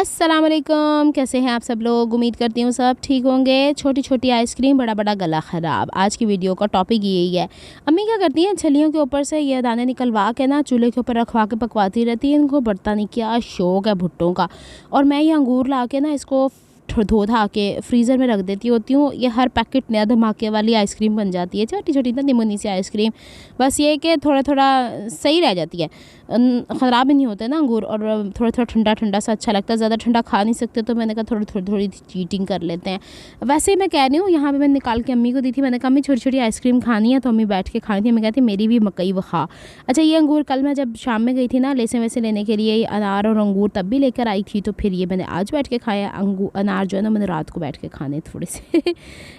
अस्सलाम वालेकुम, कैसे हैं आप सब लोग। उम्मीद करती हूँ सब ठीक होंगे। छोटी छोटी आइसक्रीम, बड़ा बड़ा गला ख़राब। आज की वीडियो का टॉपिक यही है। अम्मी क्या करती हैं, छलियों के ऊपर से ये दाने निकलवा के ना चूल्हे के ऊपर रखवा के पकवाती रहती हैं। इनको बढ़ता नहीं क्या शौक़ है भुट्टों का। और मैं ये अंगूर ला के ना इसको धो धा के फ्रीज़र में रख देती होती हूँ। ये हर पैकेट नया धमाके वाली आइसक्रीम बन जाती है, छोटी छोटी ना निमोनी सी आइसक्रीम। बस ये कि थोड़ा थोड़ा सही रह जाती है, ख़राब भी नहीं होते ना अंगूर। और थोड़ा थोड़ा ठंडा ठंडा सा अच्छा लगता है। ज़्यादा ठंडा खा नहीं सकते तो मैंने कहा थोड़ी थोड़ी चीटिंग कर लेते हैं। वैसे ही मैं कह रही हूँ, यहाँ पे मैंने निकाल के अम्मी को दी थी। मैंने कहा अम्मी छोटी छोटी आइसक्रीम खानी है, तो अम्मी बैठ के खानी थी। मैं कहती मेरी भी मकई वखा। अच्छा, ये अंगूर कल मैं जब शाम में गई थी ना लेसे वैसे लेने के लिए, अनार और अंगूर तब भी लेकर आई थी, तो फिर ये मैंने आज बैठ के खाया। अनार जो है ना मैंने रात को बैठ के खाने थोड़े से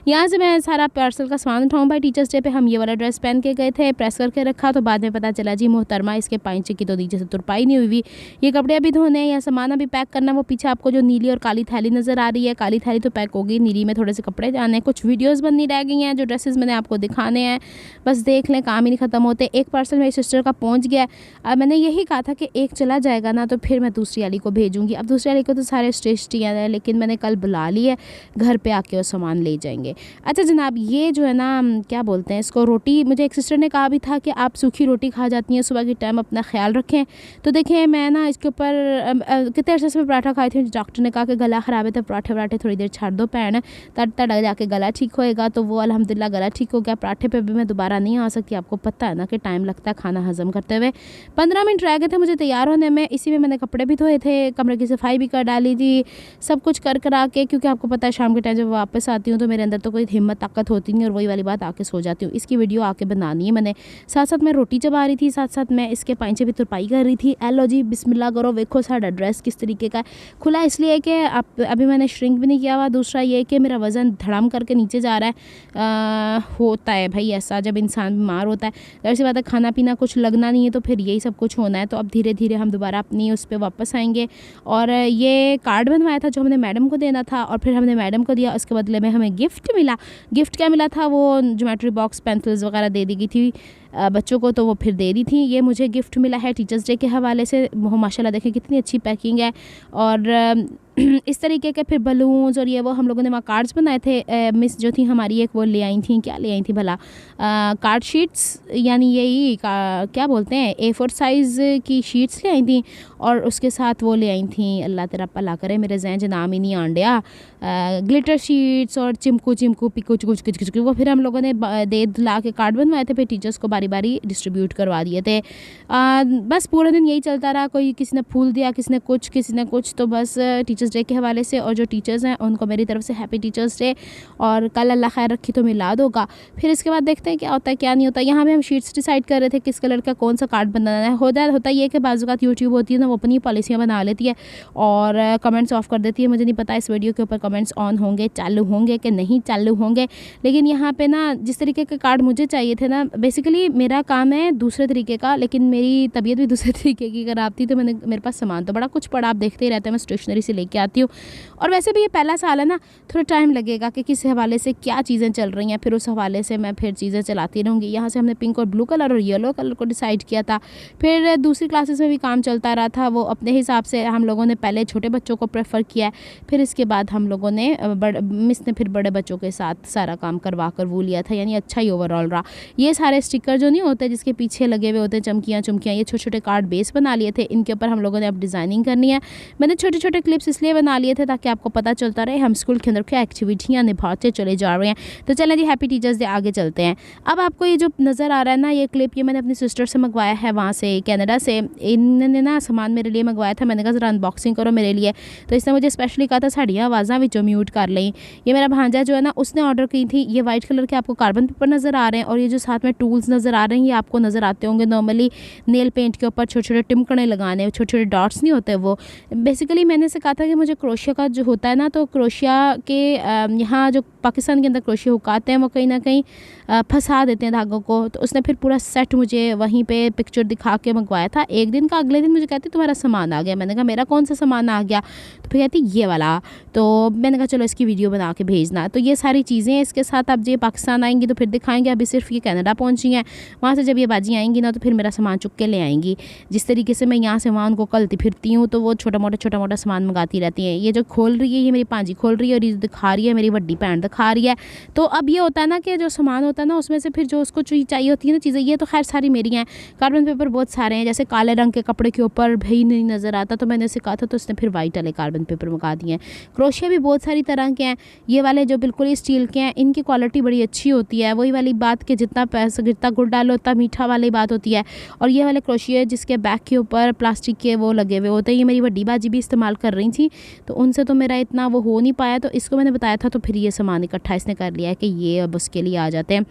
यहाँ से मैं सारा पार्सल का सामान उठाऊँ। भाई टीचर्स डे पे हम ये वाला ड्रेस पहन के गए थे, प्रेस करके रखा, तो बाद में पता चला जी मोहतरमा इसके पाइंचे की तो नीचे से तुरपाई नहीं हुई। ये कपड़े अभी धोने हैं या सामान अभी पैक करना। वो पीछे आपको जो नीली और काली थैली नज़र आ रही है, काली थैली तो पैक होगी, नीली में थोड़े से कपड़े जाने हैं। कुछ वीडियोस बननी रह गई हैं, जो ड्रेसेस मैंने आपको दिखाने हैं। बस देख लें, काम ही नहीं ख़त्म होते। एक पार्सल मेरी सिस्टर का पहुँच गया। अब मैंने यही कहा था कि एक चला जाएगा ना तो फिर मैं दूसरी वाली को भेजूँगी। अब दूसरी वाली को तो सारे स्टेशनरियाँ हैं, लेकिन मैंने कल बुला ली है, घर पे आके वो सामान ले जाएंगे। अच्छा जनाब, ये जो है ना क्या बोलते हैं इसको, रोटी, मुझे एक सिस्टर ने कहा भी था कि आप सूखी रोटी खा जाती हैं सुबह के टाइम, अपना ख्याल रखें। तो देखें, मैं ना इसके ऊपर कितने अर्से से पराठा खाई थी। डॉक्टर ने कहा कि गला ख़राब है तो पराठे थोड़ी देर छाड़ दो पैन, तड़ जाके गला ठीक होएगा। तो वो अल्हम्दुलिल्लाह गला ठीक हो गया। पराठे पे भी मैं दोबारा नहीं आ सकती, आपको पता है ना कि टाइम लगता है खाना हज़म करते हुए। 15 मिनट रह गए थे मुझे तैयार होने में। इसी में मैंने कपड़े भी धोए थे, कमरे की सफाई भी कर डाली थी, सब कुछ कर करा के, क्योंकि आपको पता है शाम के टाइम जब वापस आती हूँ तो मेरे अंदर तो कोई हिम्मत ताकत होती नहीं, और वही वाली बात आके सो जाती हूँ। इसकी वीडियो आके बनानी है मैंने। साथ साथ मैं रोटी चबा रही थी, साथ साथ मैं इसके पाइंचे भी तुरपाई कर रही थी। एलो जी बिस्मिल्लाह करो, देखो साड़ा ड्रेस किस तरीके का है। खुला इसलिए कि आप अभी मैंने श्रिंक भी नहीं किया हुआ। दूसरा ये कि मेरा वज़न धड़ाम करके नीचे जा रहा है। होता है भाई ऐसा, जब इंसान बीमार होता है, ज़ाहिर सी बात है खाना पीना कुछ लगना नहीं है, तो फिर यही सब कुछ होना है। तो अब धीरे धीरे हम दोबारा अपनी उस पर वापस आएंगे। और ये कार्ड बनवाया था जो हमने मैडम को देना था, और फिर हमने मैडम को दिया। उसके बदले में हमें गिफ्ट मिला। गिफ्ट क्या मिला था, वो ज्योमेट्री बॉक्स, पेंसिल्स वगैरह दे दी गई थी बच्चों को, तो वो फिर दे दी थी। ये मुझे गिफ्ट मिला है टीचर्स डे के हवाले से। वो माशाल्लाह देखें कितनी अच्छी पैकिंग है। और इस तरीके के फिर बलून्स और ये वो हम लोगों ने वहाँ कार्ड्स बनाए थे। मिस जो थी हमारी एक, वो ले आई थी, क्या ले आई थी भला, कार्ड शीट्स, यानी यही क्या बोलते हैं, A4 साइज़ की शीट्स ले आई थी। और उसके साथ वो ले आई थी, अल्लाह तेरा भला करे, मेरे जहन च नाम ही नहीं आंडिया, ग्लिटर शीट्स और चिमकू पिकू चुकू। वो फिर हम लोगों ने दे ला के कार्ड बनवाए थे, फिर टीचर्स को बारी बारी डिस्ट्रीब्यूट करवा दिए थे। बस पूरा दिन यही चलता रहा। कोई किसी ने फूल दिया, किसी ने कुछ। तो बस टीचर्स डे के हवाले से, और जो टीचर्स हैं उनको मेरी तरफ से हैप्पी टीचर्स डे। और कल अल्लाह खैर रखी तो मिलाद होगा, फिर इसके बाद देखते हैं क्या होता है क्या नहीं होता। यहाँ पे हम शीट्स डिसाइड कर रहे थे किस कलर का कौन सा कार्ड बनाना है। होता ये कि बाज़ात यूट्यूब होती है ना, वो अपनी पॉलिसियाँ बना लेती है और कमेंट्स ऑफ कर देती है। मुझे नहीं पता इस वीडियो के ऊपर कमेंट्स ऑन होंगे, चालू होंगे कि नहीं चालू होंगे। लेकिन यहाँ पे ना जिस तरीके के कार्ड मुझे चाहिए थे ना, बेसिकली मेरा काम है दूसरे तरीके का, लेकिन मेरी तबीयत भी दूसरे तरीके की खराब थी। तो मेरे पास सामान तो बड़ा कुछ पड़ा, आप देखते ही रहते हैं, मैं स्टेशनरी से लेके आती हूँ। और वैसे भी ये पहला साल है ना, थोड़ा टाइम लगेगा कि किस हवाले से क्या चीज़ें चल रही हैं, फिर उस हवाले से मैं फिर चीज़ें चलाती रहूँगी। यहाँ से हमने पिंक और ब्लू कलर और येलो कलर को डिसाइड किया था। फिर दूसरी क्लासेस में भी काम चलता रहा था, वो अपने हिसाब से हम लोगों ने पहले छोटे बच्चों को प्रेफर किया है, फिर इसके बाद हम लोगों ने मिस ने फिर बड़े बच्चों के साथ सारा काम करवा कर वो लिया था। यानी अच्छा ही ओवरऑल रहा। ये सारे स्टिकर जो नहीं होते जिसके पीछे लगे हुए होते हैं चमकियाँ, ये छोटे छोटे कार्ड बेस बना लिए थे। इनके ऊपर हम लोगों ने अब डिज़ाइनिंग करनी है। मैंने छोटे छोटे क्लिप्स इसलिए बना लिए थे ताकि आपको पता चलता रहे हम स्कूल के अंदर क्या एक्टिविटियाँ निभाते चले जा रहे हैं। तो चलें जी, हैप्पी टीचर्स डे, आगे चलते हैं। अब आपको ये जो नज़र आ रहा है ना, ये क्लिप, ये मैंने अपनी सिस्टर से मंगवाया है, वहाँ से कनाडा से। इन्होंने ना सामान मेरे लिए मंगवाया था। मैंने कहा ज़रा अनबॉक्सिंग करो मेरे लिए, तो इसने मुझे स्पेशली कहा था साड़ियाँ आवाज़ा विचों म्यूट कर लें। ये मेरा भांजा जो है ना, उसने ऑर्डर की थी। ये वाइट कलर के आपको कार्बन पेपर नज़र आ रहे हैं, और ये जो साथ में टूल्स नज़र आ रहे हैं, ये आपको नज़र आते होंगे नॉर्मली नेल पेंट के ऊपर छोटे छोटे टिमकने लगाने, छोटे छोटे डॉट्स नहीं होते वो। बेसिकली मैंने से कहा था कि मुझे क्रोशिया का जो होता है ना, तो क्रोशिया के यहाँ जो पाकिस्तान के अंदर क्रोशिया हुकाते हैं वो कहीं ना कहीं फंसा देते हैं धागों को। तो उसने फिर पूरा सेट मुझे वहीं पे पिक्चर दिखा के मंगवाया था एक दिन का। अगले दिन मुझे कहती तुम्हारा सामान आ गया। मैंने कहा मेरा कौन सा सामान आ गया? तो फिर कहती ये वाला। तो मैंने कहा चलो इसकी वीडियो बना के भेजना। तो ये सारी चीज़ें इसके साथ अब ये पाकिस्तान आएंगी तो फिर दिखाएंगे। अभी सिर्फ ये कनाडा पहुँची हैं, वहाँ से जब ये बाजी आएंगी ना तो फिर मेरा सामान चुक के ले आएंगी। जिस तरीके से मैं यहाँ से वहाँ उनको कलती फिरती हूँ तो वो छोटा मोटा सामान मंगाती रहती हैं। ये जो खोल रही है ये मेरी पांजी खोल रही है और ये दिखा रही है मेरी बड़ी बहन दिखा रही है। तो अब ये होता है ना कि जो सामान होता है ना उसमें से फिर जो उसको चाहिए होती है ना चीज़ें, ये तो खैर सारी मेरी हैं। कार्बन पेपर बहुत सारे हैं, जैसे काले रंग के कपड़े के ऊपर भाई नहीं नज़र आता तो मैंने उसे कहा था तो उसने फिर वाइट वाले कार्बन पेपर मंगा दिए हैं। क्रोशिया भी बहुत सारी तरह के हैं। ये वाले जो बिल्कुल ही स्टील के हैं इनकी क्वालिटी बड़ी अच्छी होती है, वही वाली बात कि जितना पैसा गिरता गुड़ डालो उतना मीठा वाली बात होती है। और ये वाले क्रोशिया जिसके बैक के ऊपर प्लास्टिक के वो लगे हुए होते हैं, ये मेरी बड़ी बाजी भी इस्तेमाल कर रही थी तो उनसे तो मेरा इतना वो हो नहीं पाया, तो इसको मैंने बताया था तो फिर ये सामान इकट्ठा इसने कर लिया है कि ये अब उसके लिए आ जाते हैं।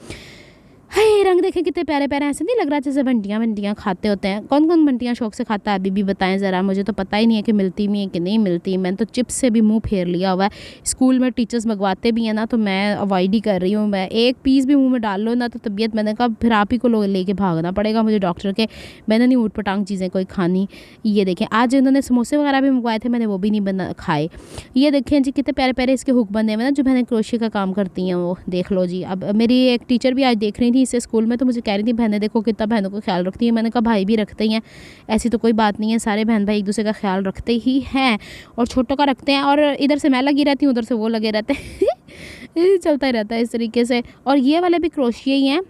हाय रंग देखे कितने प्यारे प्यारे, ऐसे नहीं लग रहा जैसे बंटियाँ खाते होते हैं। कौन कौन बंटियाँ शौक से खाता है अभी भी बताएं ज़रा, मुझे तो पता ही नहीं है कि मिलती भी है कि नहीं मिलती। मैंने तो चिप्स से भी मुंह फेर लिया हुआ है। स्कूल में टीचर्स मंगवाते भी हैं ना तो मैं अवॉइड ही कर रही हूँ। मैं एक पीस भी मुँह में डाल लो ना तो तबीयत, मैंने कहा फिर आप ही को लेके भागना पड़ेगा मुझे डॉक्टर के। मैंने नहीं ऊट पटांग चीज़ें कोई खानी। ये देखें आज इन्होंने समोसे वगैरह भी मंगवाए थे, मैंने वो भी नहीं खाए। ये देखें जी कितने प्यारे प्यारे इसके हुक बने हुए ना, जो मैंने क्रोशिया का काम करती हैं वो देख लो जी। अब मेरी एक टीचर भी आज देख रही थी इसे स्कूल में, तो मुझे कह रही थी बहनें देखो कितना बहनों का ख्याल रखती है। मैंने कहा भाई भी रखते ही हैं, ऐसी तो कोई बात नहीं है, सारे बहन भाई एक दूसरे का ख्याल रखते ही हैं और छोटों का रखते हैं। और इधर से मैं लगी रहती हूँ उधर से वो लगे रहते हैं चलता ही रहता है इस तरीके से। और ये वाले भी क्रोशिया ही हैं,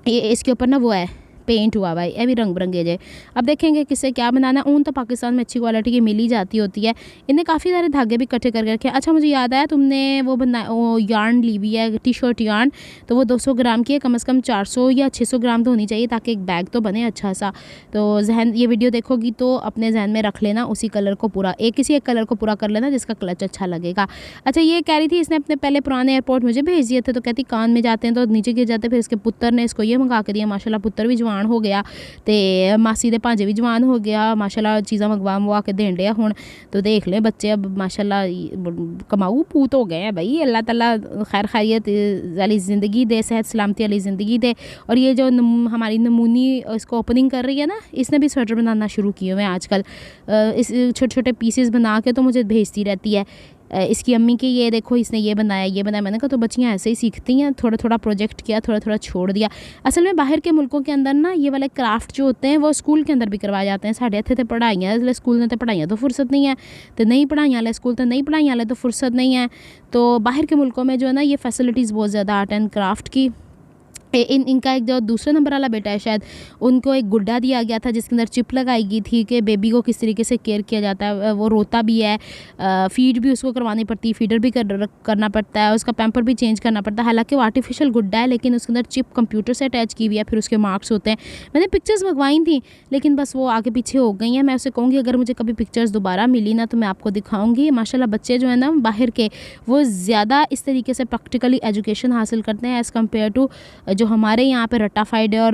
ये इसके ऊपर ना वो है पेंट हुआ भाई, ये भी रंग बिरंगे जे। अब देखेंगे किससे क्या बनाना। ऊन तो पाकिस्तान में अच्छी क्वालिटी की मिल ही जाती होती है। इन्हें काफ़ी सारे धागे भी इकट्ठे करके रखे। अच्छा मुझे याद आया तुमने वो यार्न ली हुई है, टी शर्ट यार्न, तो वो 200 ग्राम की है, कम से कम 400 या 600 ग्राम तो होनी चाहिए ताकि एक बैग तो बने अच्छा सा। तो जहन ये वीडियो देखोगी तो अपने जहन में रख लेना उसी कलर को पूरा, किसी एक कलर को पूरा कर लेना जिसका क्लच अच्छा लगेगा। अच्छा ये कह रही थी इसने अपने पहले पुराने एयरपोर्ट मुझे भेज दिए थे, तो कहती कान में जाते हैं तो नीचे गिर जाते, फिर इसके पुत्र ने इसको ये मंगा के दिया। माशाल्लाह पुत्र भी जवान हो गया ते मासी दे भांजे भी जवान हो गया माशाल्लाह, चीज़ां मंगवा के देन लिया हुण। तो देख ले बच्चे अब माशाल्लाह कमाऊ पूत हो गए हैं भाई। अल्लाह ताला खैर खैरियत वाली ज़िंदगी दे, सेहत सलामती वाली ज़िंदगी दे। और ये जो हमारी नमूनी इसको ओपनिंग कर रही है ना, इसने भी स्वेटर बनाना शुरू किए हुए हैं आजकल। इस छोटे छोटे पीसेस बना के तो मुझे भेजती रहती है इसकी अम्मी की, ये देखो इसने ये बनाया। मैंने कहा तो बच्चियाँ ऐसे ही सीखती हैं, थोड़ा थोड़ा प्रोजेक्ट किया, थोड़ा थोड़ा छोड़ दिया। असल में बाहर के मुल्कों के अंदर ना ये वाले क्राफ्ट जो होते हैं वो स्कूल के अंदर भी करवाए जाते हैं। साढ़े इत्थे ते पढ़ाइयां इसलिए स्कूल ने तो पढ़ाइयां तो फुर्सत नहीं है, तो नहीं पढ़ाइयां वाले स्कूल, तो नहीं पढ़ाइयां वाले तो फुर्सत नहीं है। तो बाहर के मुल्कों में जो है ना ये फैसिलिटीज़ बहुत ज़्यादा आर्ट एंड क्राफ्ट की। इनका एक जो दूसरे नंबर वाला बेटा है शायद, उनको एक गुड्डा दिया गया था जिसके अंदर चिप लगाई गई थी कि बेबी को किस तरीके से केयर किया जाता है। वो रोता भी है, फीड भी उसको करवानी पड़ती है, फीडर भी करना पड़ता है, उसका पैम्पर भी चेंज करना पड़ता है। हालांकि वो आर्टिफिशियल गुड्डा है लेकिन उसके अंदर चिप कंप्यूटर से अटैच की हुई है, फिर उसके मार्क्स होते हैं। मैंने पिक्चर्स मंगवाई थी लेकिन बस वो आगे पीछे हो गई हैं। मैं उसे कहूँगी अगर मुझे कभी पिक्चर्स दोबारा मिली ना तो मैं आपको दिखाऊँगी। माशाल्लाह बच्चे जो है ना बाहर के वो ज़्यादा इस तरीके से प्रैक्टिकली एजुकेशन हासिल करते हैं एज़ कम्पेयर टू जो हमारे यहाँ पे रट्टाफाइड और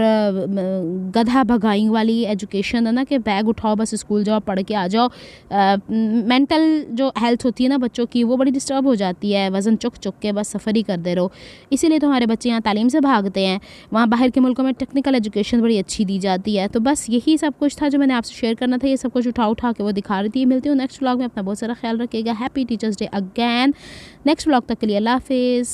गधा भगाई वाली एजुकेशन है ना, कि बैग उठाओ बस स्कूल जाओ पढ़ के आ जाओ। मेंटल जो हेल्थ होती है ना बच्चों की वो बड़ी डिस्टर्ब हो जाती है, वज़न चुक चुक के बस सफ़र ही करते रहो। इसीलिए तो हमारे बच्चे यहाँ तालीम से भागते हैं। वहाँ बाहर के मुल्कों में टेक्निकल एजुकेशन बड़ी अच्छी दी जाती है। तो बस यही सब कुछ था जो मैंने आपसे शेयर करना था। ये सब कुछ उठा के वो दिखा रही थी। मिलती हूँ नेक्स्ट व्लॉग में, अपना बहुत सारा ख्याल रखिएगा। Happy teachers day again. Next vlog तक के लिए अल्लाह हाफिज़।